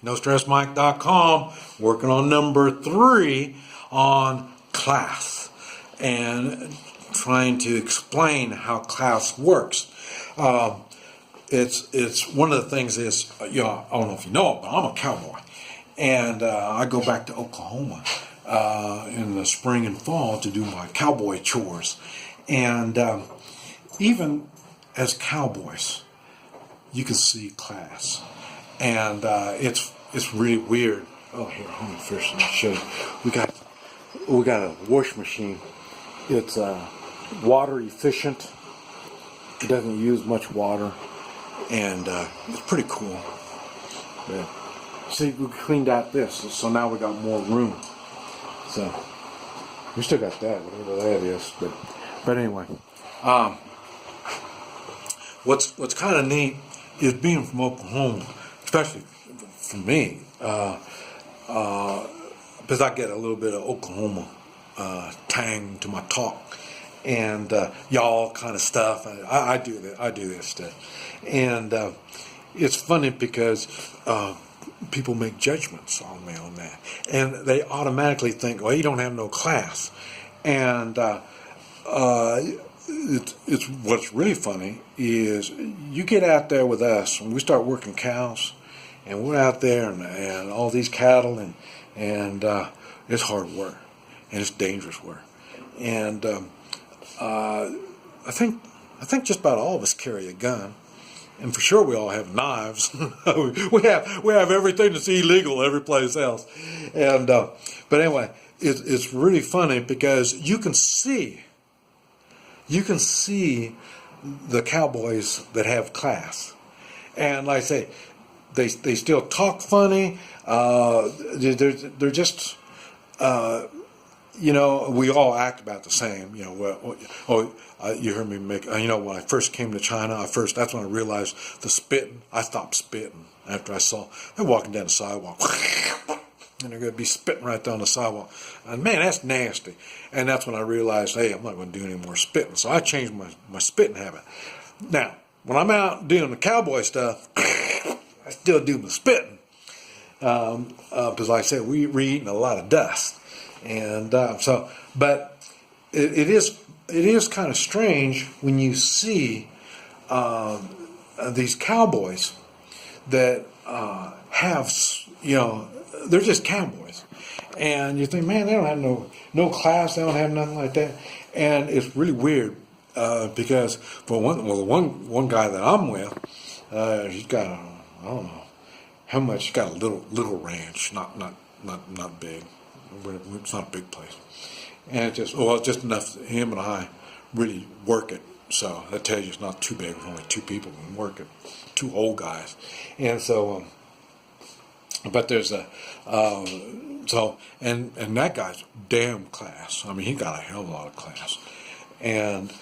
NoStressMike.com, working on number 3 on class and trying to explain how class works. It's one of the things is, I don't know if you know it, but I'm a cowboy, and I go back to Oklahoma in the spring and fall to do my cowboy chores, and even as cowboys, you can see class, and it's really weird. Oh, here, let me first show you. We got a wash machine. It's water efficient. It doesn't use much water, and it's pretty cool. But, see, we cleaned out this, so now we got more room. So we still got that, whatever that is. But anyway, what's kind of neat is being from Oklahoma, especially for me, because I get a little bit of Oklahoma tang to my talk, and y'all kind of stuff. I do that. I do this stuff, and it's funny because people make judgments on me on that, and they automatically think, "Well, you don't have no class," and it's what's really funny is you get out there with us when we start working cows, and we're out there and all these cattle and it's hard work and it's dangerous work, and I think just about all of us carry a gun, and for sure we all have knives. we have everything that's illegal every place else, and but anyway, it's really funny because you can see the cowboys that have class, and like I say, they still talk funny. They're just we all act about the same. You heard me make. When I first came to China, that's when I realized the spitting. I stopped spitting after I saw they're walking down the sidewalk, and they're going to be spitting right down the sidewalk. And man, that's nasty. And that's when I realized, hey, I'm not going to do any more spitting. So I changed my spitting habit. Now, when I'm out doing the cowboy stuff, I still do my spitting. Because like I said, we're eating a lot of dust. And but it is kind of strange when you see these cowboys that have, they're just cowboys. And you think, man, they don't have no class, they don't have nothing like that. And it's really weird because for one guy that I'm with, he's got I don't know how much. He's got a little ranch, not big. It's not a big place, and it's just enough. Him and I really work it, so that tells you it's not too big. Only 2 people can work it, 2 old guys, and so. But there's and that guy's damn class. I mean, he got a hell of a lot of class, and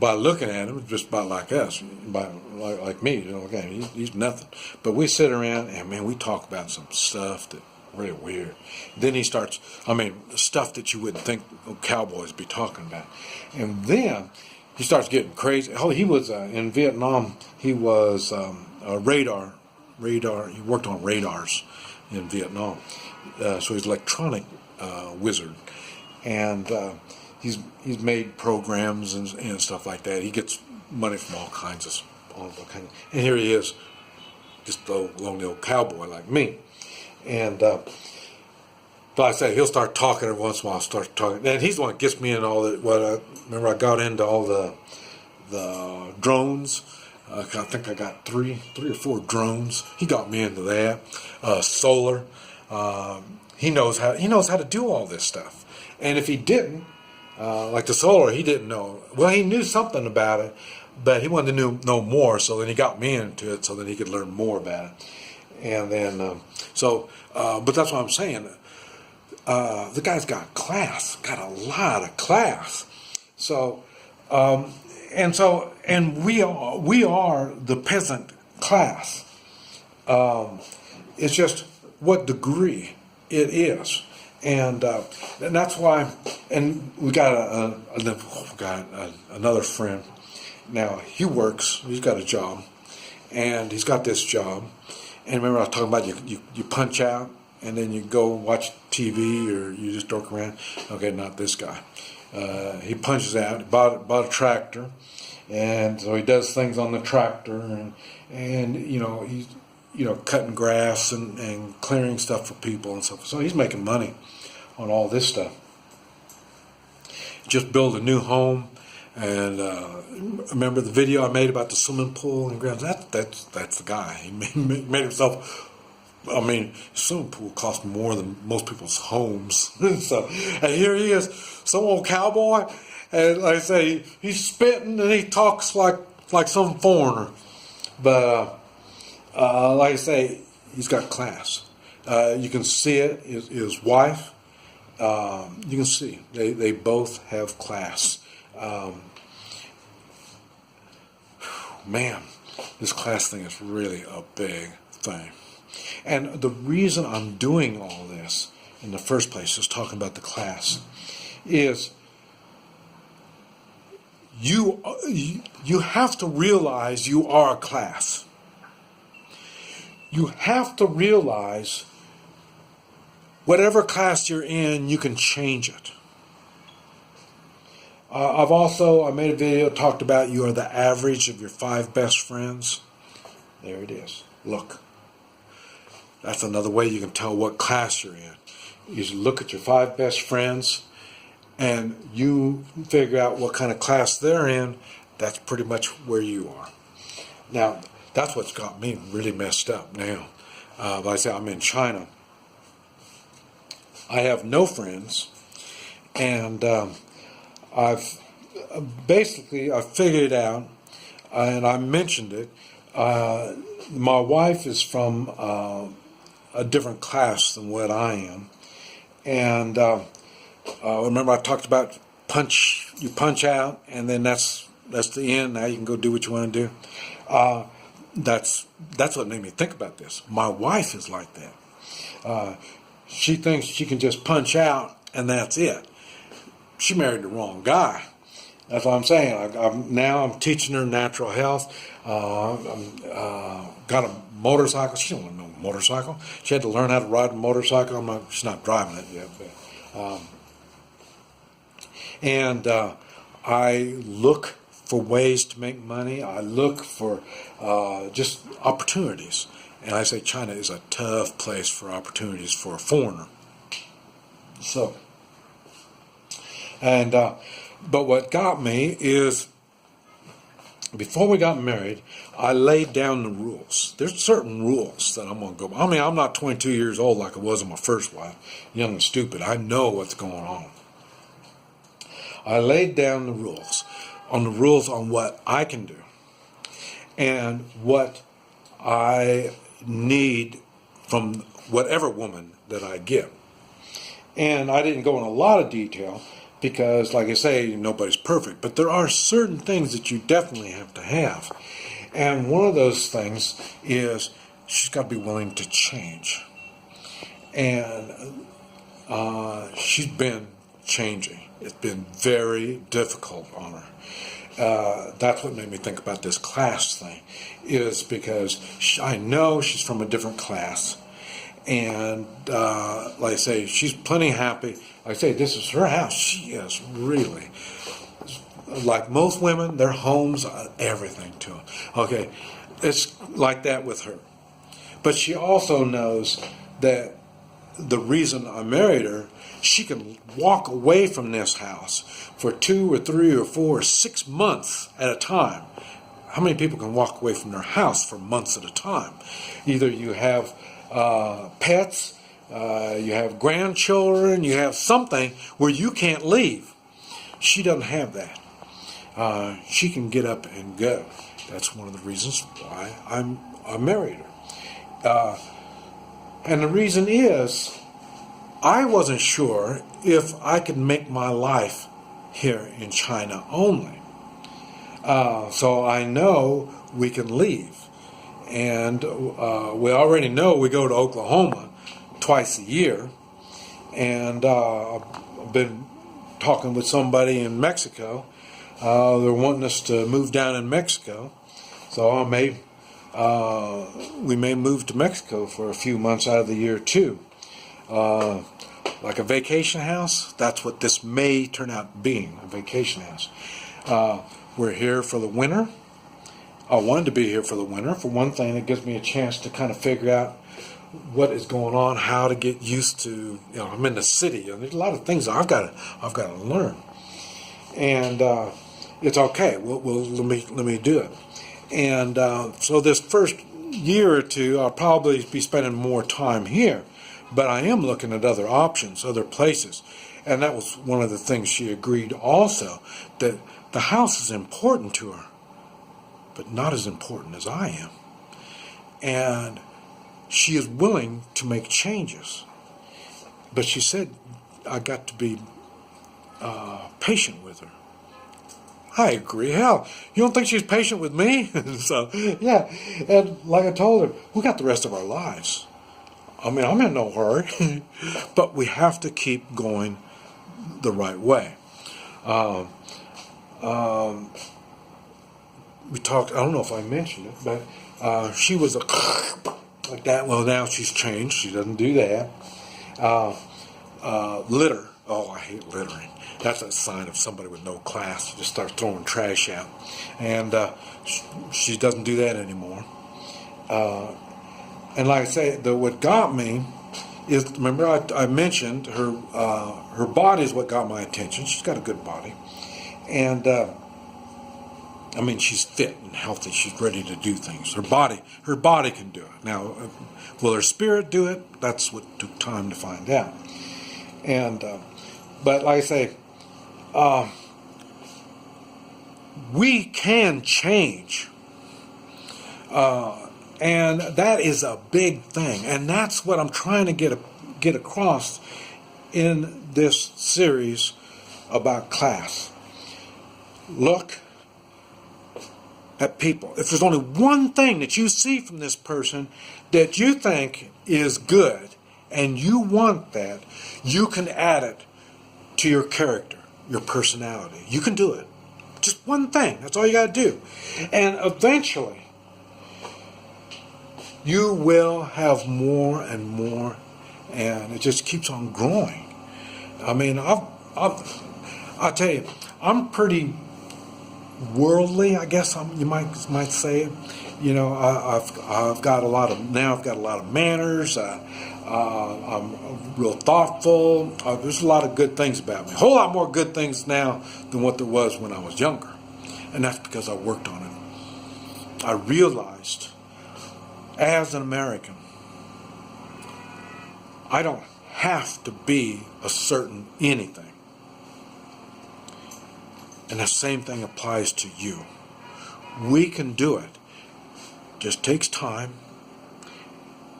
by looking at him, just about like us, like me, again, he's nothing. But we sit around and man, we talk about some stuff that really weird. Then he starts, stuff that you wouldn't think cowboys be talking about, and then he starts getting crazy. Oh, he was in Vietnam. He was a radar. He worked on radars in Vietnam, so he's an electronic wizard, and he's made programs and stuff like that. He gets money from all kinds of, and here he is, just a lonely old cowboy like me, and but I say he'll start talking every once in a while. And he's the one that gets me in all that. Remember I got into all the drones. I think I got three or 4 drones. He got me into that. Solar. He knows how to do all this stuff. And if he didn't, like the solar, he didn't know. Well, he knew something about it, but he wanted to know more. So then he got me into it, so that he could learn more about it. And then, but that's what I'm saying. The guy's got class, got a lot of class. So. And we are the peasant class. It's just what degree it is, and that's why. And we got another friend. Now he works. He's got a job, and he's got this job, And remember I was talking about you punch out and then you go watch TV or you just dork around. Okay, not this guy. He punches out. He bought a tractor, and so he does things on the tractor, and he's cutting grass and clearing stuff for people and stuff. So he's making money on all this stuff. Just built a new home, and remember the video I made about the swimming pool and grounds? That's the guy. He made himself. I mean, swimming pool costs more than most people's homes. So, and here he is, some old cowboy, and like I say, he's spitting and he talks like some foreigner. But like I say, he's got class. You can see it. His wife, you can see they both have class. Man, this class thing is really a big thing. And the reason I'm doing all this in the first place, is talking about the class, is you have to realize you are a class. You have to realize whatever class you're in, you can change it. I made a video, talked about you are the average of your 5 best friends. There it is. Look. That's another way you can tell what class you're in. You look at your 5 best friends and you figure out what kind of class they're in. That's pretty much where you are. Now, that's what's got me really messed up now. Like I say, I'm in China. I have no friends, and I've figured out, and I mentioned it. My wife is from a different class than what I am, and remember I talked about you punch out, and then that's the end. Now you can go do what you want to do. That's what made me think about this. My wife is like that. She thinks she can just punch out and that's it. She married the wrong guy. That's what I'm saying. I'm teaching her natural health. Got a motorcycle. She don't want no motorcycle. She had to learn how to ride a motorcycle. She's not driving it yet. But, I look for ways to make money. I look for just opportunities. And I say China is a tough place for opportunities for a foreigner. So, but what got me is, before we got married, I laid down the rules. There's certain rules that I'm going to go by. I mean, I'm not 22 years old like I was in my first wife, young and stupid. I know what's going on. I laid down the rules on what I can do and what I need from whatever woman that I get. And I didn't go in a lot of detail because, like I say, nobody's perfect. But there are certain things that you definitely have to have. And one of those things is she's got to be willing to change. And she's been changing. It's been very difficult on her. That's what made me think about this class thing, is because I know she's from a different class. And like I say, she's plenty happy. Like I say, this is her house. She is really, like most women, their homes are everything to them. Okay, it's like that with her. But she also knows that the reason I married her, she can walk away from this house for 2 or 3 or 4 or 6 months at a time. How many people can walk away from their house for months at a time? Either you have pets, you have grandchildren, you have something where you can't leave. She doesn't have that. She can get up and go. That's one of the reasons why I married her. And the reason is, I wasn't sure if I could make my life here in China only. So I know we can leave. And we already know we go to Oklahoma twice a year. And I've been talking with somebody in Mexico. They're wanting us to move down in Mexico. So I may We may move to Mexico for a few months out of the year too. Like a vacation house, that's what this may turn out being, a vacation house. We're here for the winter. I wanted to be here for the winter. For one thing, it gives me a chance to kind of figure out what is going on, how to get used to. I'm in the city, and there's a lot of things I've got to learn, and it's okay. Let me do it. And so this first year or two, I'll probably be spending more time here, but I am looking at other options, other places, and that was one of the things she agreed also, that the house is important to her, but not as important as I am. And she is willing to make changes. But she said I got to be patient with her. I agree. Hell, you don't think she's patient with me? So, yeah. And like I told her, we got the rest of our lives. I mean, I'm in no hurry. But we have to keep going the right way. We talked, I don't know if I mentioned it, but she was like that. Well, now she's changed. She doesn't do that. Litter. Oh, I hate littering. That's a sign of somebody with no class. She just starts throwing trash out. And she doesn't do that anymore. And like I say, what got me is, remember I mentioned her body is what got my attention. She's got a good body. And I mean, she's fit and healthy. She's ready to do things. Her body can do it. Now, will her spirit do it? That's what took time to find out. And but like I say, we can change, and that is a big thing. And that's what I'm trying to get across in this series about class. Look at people. If there's only one thing that you see from this person that you think is good and you want that, you can add it to your character, your personality. You can do it. Just one thing. That's all you got to do. And eventually, you will have more and more, and it just keeps on growing. I mean, I'll tell you, I'm pretty worldly, I guess you might say. You know, I've got a lot of manners. I'm real thoughtful. There's a lot of good things about me. A whole lot more good things now than what there was when I was younger, and that's because I worked on it. I realized, as an American, I don't have to be a certain anything. And the same thing applies to you. We can do it. Just takes time,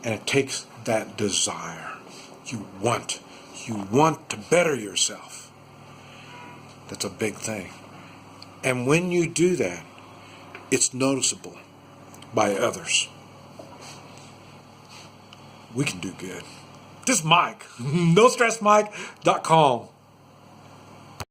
and it takes that desire. You want to better yourself. That's a big thing. And when you do that, it's noticeable by others. We can do good. This is Mike. NoStressMike.com.